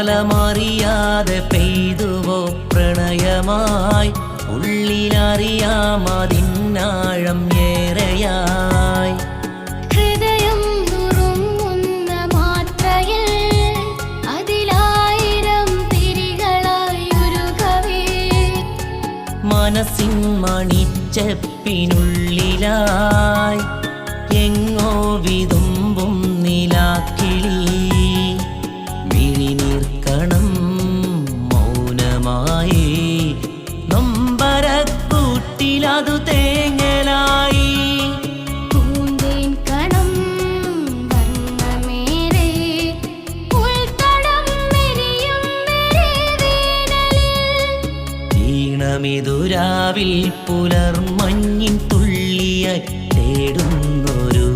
കാലമറിയാതെ പെയ്തുവോ പ്രണയമായി ഉള്ളിലറിയാമതിന്നാഴം ഏറെയായി ഹൃദയം നുറുങ്ങുന്ന മാത്രയിൽ അതിലായിരം തിരികളായി ഉരുകവേ മനസ്സിൻ മണിച്ചെപ്പിനുള്ളിലായി എങ്ങോ വിതുമ്പും നിലാക്കിളി വിഴിനീർക്കണം മൗനമായി നൊമ്പരക്കൂട്ടിലതു തേങ്ങലായി പൂന്തേൻ കണം വർണ്ണമേറെ ഉൾത്തടം മെരിയും വേനലിൽ ഈണമിതുരാവിൽ പുലർമഞ്ഞിൻ തുള്ളിയായി തേടുന്നൊരു